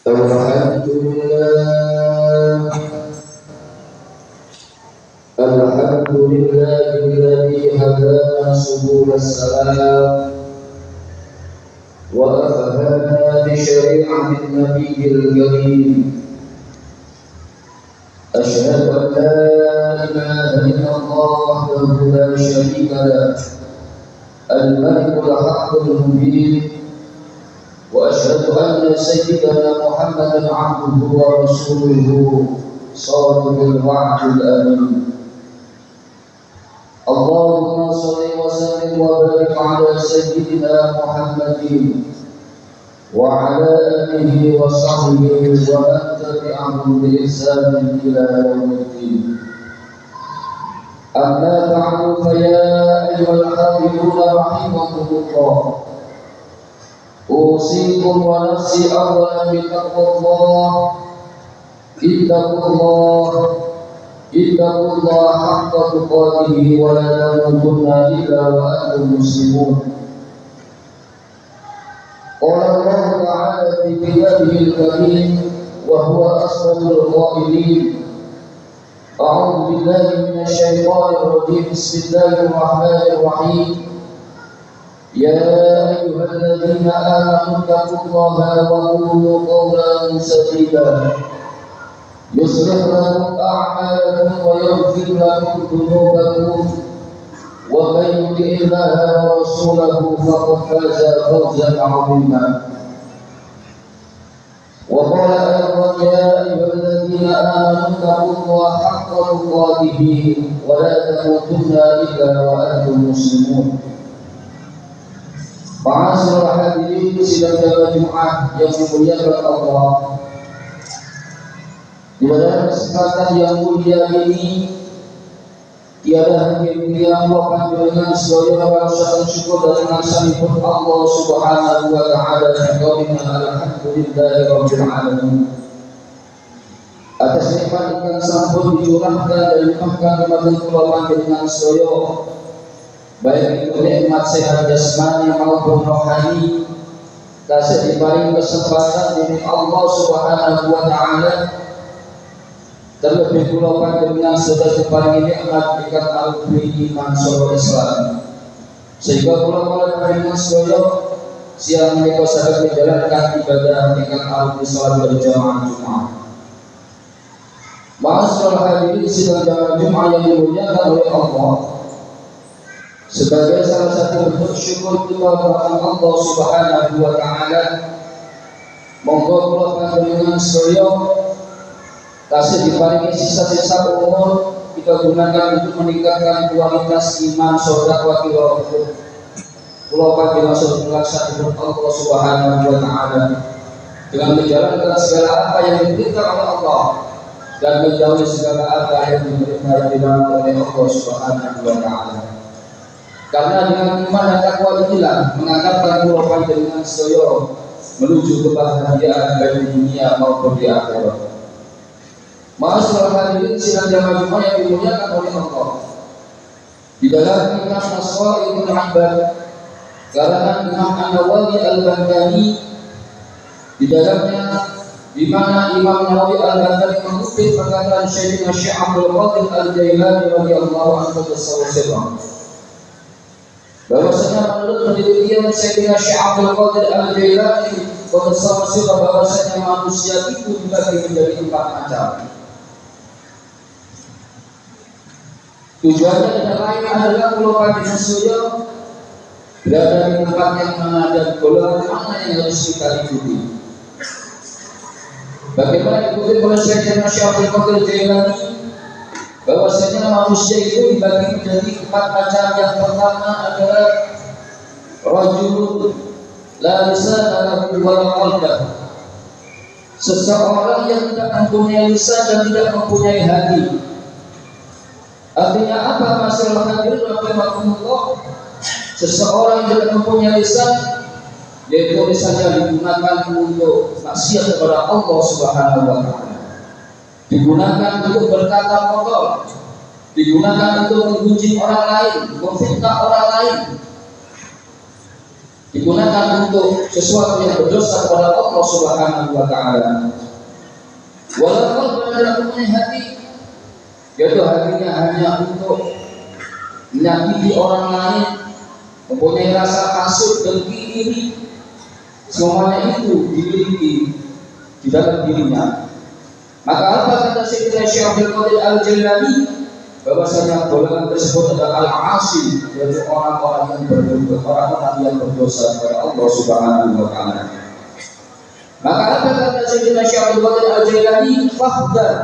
الحمد لله الذي هدانا سبل السلام وأفهمنا بشريعة النبي الكريم. أشهد أن لا إله إلا الله وحده لا شريك له الملك الحق المبين، وأشهد أن سيدنا محمدا عبده ورسوله صادق الوعد الأمين. اللهم صل وسلم وبارك على سيدنا محمد وعلى آله وصحبه ومن تبعهم بإحسان إلى يوم الدين. أما بعد، فيا أيها الحاضرون رحمكم الله، أوصيكم ونفسي أولا بتقوى الله. اتقوا الله حق تقاته ولا تموتن إلا وأنتم مسلمون. قال الله تعالى في كتابه الكريم وهو أصدق القائلين: أعوذ بالله من الشيطان الرجيم، بسم الله الرحمن الرحيم. يا أيها الذين آمنوا اتقوا الله وقولوا قولا سديدا يصلح لكم أعمالكم ويغفر لكم ذنوبكم، ومن يطع الله ورسوله فقد فاز فوزا عظيما. وقال أيضا: يا أيها الذين آمنوا اتقوا الله حق تقاته ولا تموتن إلا وأنتم مسلمون. Ma'asyiral hadirin sidang jamaah Jumat yang dimuliakan Allah, di dalam kesempatan yang mulia ini tiada hakim yang wafat dengan seluruh rasa syukur dan mengasanipun Allah Subhanahu wa taala dan alhamdulillahi rabbil alamin. Atas nikmat yang sampun dicurahkan dan dilimpahkan kepada kula dengan seluruh, baik itu nikmat sehat jasmani maupun rohani, kasih diparing kesempatan dari Allah Subhanahu wa taala. Terlebih pula dengan sudah diparingi nikmat ikat al-fi iman sahabat Islam, sehingga pula dengan sekolah siang mereka sadar menjalankan ibadah ikat al-fi salat berjamaah Jumat. Ma'asyiral hadirin sidang jamaah Jumat yang dimuliakan oleh Allah, sebagai salah satu bentuk syukur kita kepada Allah Subhanahu wa taala, monggo kula panjenengan sedaya kasih diparingi sisa-sisa umur kita gunakan untuk meningkatkan kualitas iman saudara wakil kula panjenengan melaksanakan Allah Subhanahu wa taala dengan menjalankan segala apa yang diperintahkan oleh Allah dan menjauhi segala apa yang dilarang oleh Allah Subhanahu wa taala. Karena dengan iman dan takwa inilah mengantarkan kula panjenengan sedaya menuju kebahagiaan baik di dunia maupun di akhirat. Ma'asyiral hadirin sidang jamaah Jumat yang dimuliakan oleh Allah, di dalam kitab Aswaibul Ibad karangan Imam An-Nawawi Al-Baghdadi, di dalamnya di mana Imam Nawawi Al-Baghdadi mengutip perkataan Syekhina Syekh Abdul Qadir Al-Jailani radhiyallahu anhu bersabda, bahwasanya menurut penelitian Syekhina Syekh Abdul Qadir Al-Jailani bersabda bahwasanya manusia itu dibagi menjadi 4 macam. Tujuannya tidak lain adalah kula panjenengan sedaya berada di tempat yang mana dan golongan mana yang harus kita ikuti. Bagaimana dikutip oleh Syekhina Syekh Abdul Qadir Jailani, bahwasanya manusia itu dibagi menjadi 4 macam. Yang pertama adalah rajulun la lisana lahu wa la qalba, seseorang yang tidak mempunyai lisan dan tidak mempunyai hati. Artinya apa masalah hadirin rahimakumullah? Seseorang yang tidak mempunyai lisan, yaitu lisannya digunakan untuk maksiat kepada Allah Subhanahu wa taala, digunakan untuk berkata kotor, digunakan untuk menggunjing orang lain, memfitnah orang lain. digunakan untuk sesuatu yang berdosa kepada Allah Subhanahu wa taala. Walaupun adalah mempunyai hati, yaitu hatinya hanya untuk menyakiti orang lain, mempunyai rasa hasud, dengki, iri, semuanya itu dimiliki di dalam dirinya. Maka apa kata Sayyidina Syekh Abdul Qadir Al-Jailani, bahwasanya golongan tersebut adalah al-asi, yaitu orang-orang yang berdosa kepada Allah Subhanahu wa taala. Maka apa kata Sayyidina Syekh Abdul Qadir Al-Jailani, fahdar,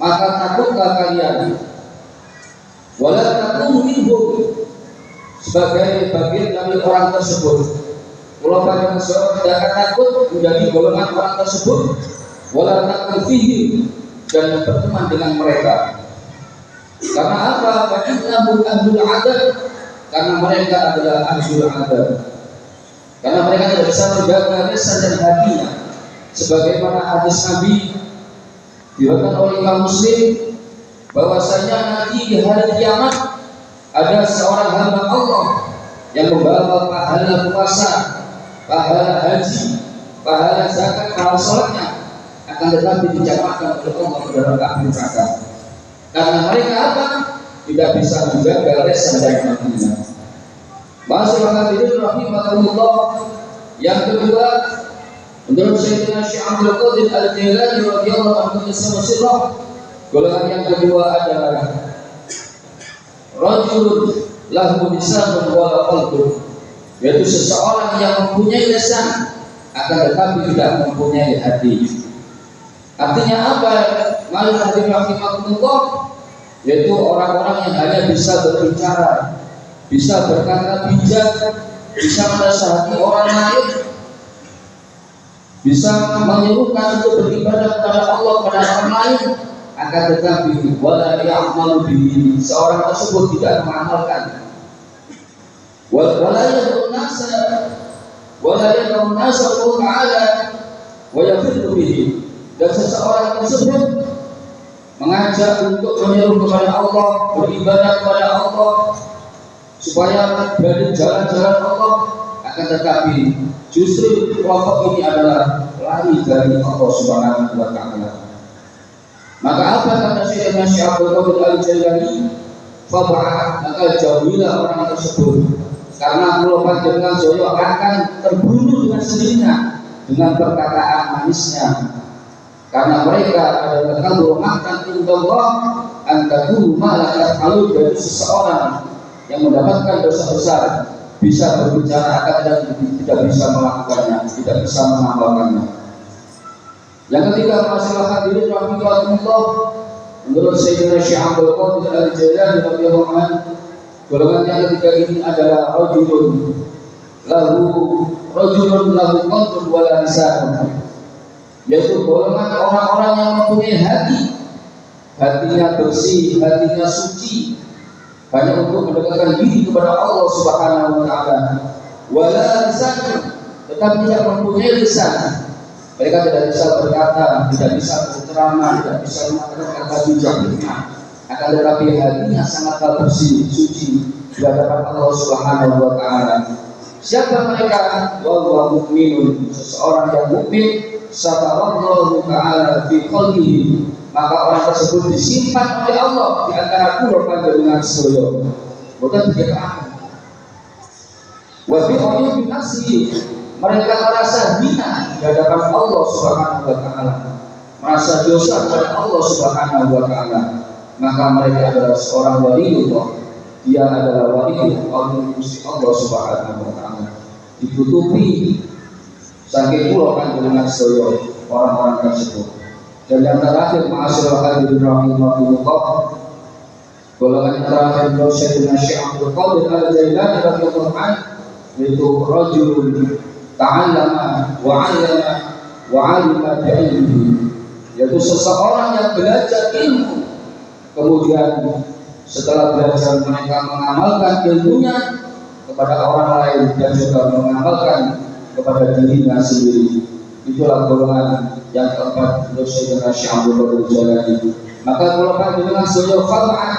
maka takutlah kalian, wala takunu minhum, sebagai bagian dari orang tersebut. Kalau pada seorang tidak akan takut menjadi golongan orang tersebut, wala takun fihim, dan berteman dengan mereka. Karena apa? Fa'innahum ahlul adab, karena mereka adalah ahlul adab. Karena mereka tidak bisa menjaga lisan dan hatinya, sebagaimana hadis Nabi diriwayatkan oleh Imam Muslim, bahwasanya nanti di hari kiamat ada seorang hamba Allah yang membawa pahala puasa, pahala haji, pahala zakat, pahala sholatnya, akan tetapi dicatatkan oleh Allah ke dalam api neraka. Karena mereka apa? Tidak bisa menjaga lisan dan hatinya. Masyaallah hadirin rahimakumullah. Yang kedua, menurut Sayyidina Syekh Abdul Qadir Al-Jailani radhiyallahu anhu sirrah, golongan yang kedua adalah rajulun lahu lisanun wa qalbun, yaitu seseorang yang mempunyai lisan akan tetapi tidak mempunyai hati. Artinya apa? Malah hadirin rahimakumullah, yaitu orang-orang yang hanya bisa berbicara, bisa berkata bijak, bisa menasihati orang lain, bisa menyuruhkan untuk beribadah kepada Allah, kepada orang lain, akan tetapi wala ya'malu bihi, seorang tersebut tidak mengamalkan, wala yad'un nasa Allah Ta'ala wa yafirru bihi, dan seseorang tersebut mengajak untuk menyeru kepada Allah, beribadah kepada Allah, supaya berada jalan-jalan Allah, akan tetapi justru kelompok ini adalah lari dari Allah Subhanahu wa taala. Maka apa kata Sayyidina Syekh Abdul Qadir Al-Jailani? Fab'ah, maka jauhilah orang tersebut, karena kalau panjenengan joyo akan terbunuh dengan sendirinya dengan perkataan manisnya. Karena mereka adalah kalumatan indallah antahu malaka kalau dari seseorang yang mendapatkan dosa besar bisa berbicara akan dan tidak bisa melakukannya, tidak bisa mengamalkannya. Yang ketiga, masalah hadirin rahimahullah, menurut Sayyidina Syekh Abdul Qadir Al-Jailani radhiyallahu anhu, golongan yang ketiga ini adalah rajulun lahu qalbun wa lisan, yaitu golongan orang-orang yang mempunyai hati, hatinya bersih, hatinya suci, hanya untuk mendekatkan diri kepada Allah Subhanahu wa taala. Wala lisan, tetapi tidak mempunyai lisan. Mereka tidak bisa berkata, tidak bisa berceramah, tidak bisa mengatakan kata bijak, akan tetapi hatinya sangatlah bersih, suci di hadapan Allah Subhanahu wa taala. Siapa mereka? Wa huwa mukminun, seseorang yang mukmin, sabarallahu ta'ala fi qalbihi, maka orang tersebut disimpan oleh Allah di antara kula panjenengan sedaya. Boten dikatakan. Wa fi ayyi nafsi, mereka merasa hina di hadapan Allah Subhanahu wa taala, merasa dosa kepada Allah Subhanahu wa taala, maka mereka adalah seorang waliullah, dia adalah waliullah Allah Subhanahu wa taala. Ditutupi saking kula panjenengan sedaya orang-orang tersebut. Dan yang terakhir, ma'asyiral hadirin rahimahumullah, golongan yang terakhir menurut Sayyidina Syekh Abdul Qadir Al-Jailani radhiyallahu anhu, yaitu rajulun ta'allama wa 'allama wa 'alima bi'ilmihi, yaitu seseorang yang belajar ilmu, kemudian setelah belajar mereka mengamalkan ilmunya kepada orang lain dan juga mengamalkan kepada dirinya sendiri. Itulah golongan yang keempat menurut Sayyidina Syekh Abdul Qadir Al-Jailani. Maka kalau panjenengan sedaya fatah,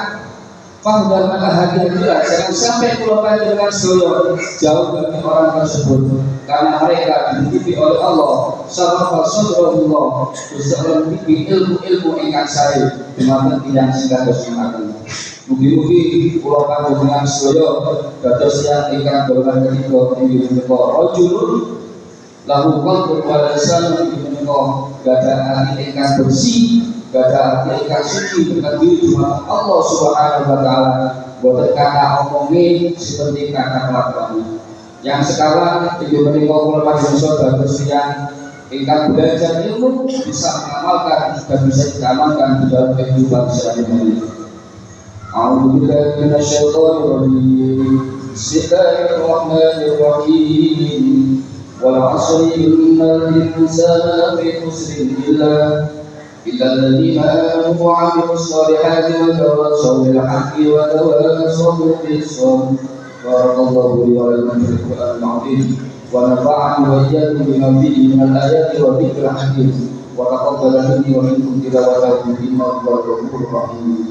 Fahdan maka hati-hatilah jangan sampai kula panjenengan sedaya jauh dari orang tersebut, karena mereka dititipi oleh Allah sabaqal sadrallah usahalan titipi ilmu ingkang sae dumateng tiyang singkah dosinaken. Mugi-mugi kula panjenengan sedaya dados tiyang ingkang golongan ketiga inggih menika rajulun lahu qalbun wa lisanun inggih menika gadah hati ingkang bersih, gadah hati ingkang suci dengan diri dumateng Allah Subhanahu wa taala, boten kata omongé seperti kata kelakuan. Yang sekarang inggih menika kula panjenengan dados tiyang ingkang belajar ilmu bisa mengamalkan dan bisa diamalkan di dalam kehidupan sehari-hari. A'udzubillahi minasyaitonir rajim. Bismillahirrahmanirrahim. Wal 'asri innal insana lafi khusrin illa الذين آمنوا وعملوا الصالحات وتواصوا بالحق وتواصوا بالصبر. بارك الله لي ولكم في القرآن العظيم ونفعني وإياكم بما فيه من الآيات والذكر الحكيم وتقبل مني ومنكم تلاوته إنه هو الغفور الرحيم.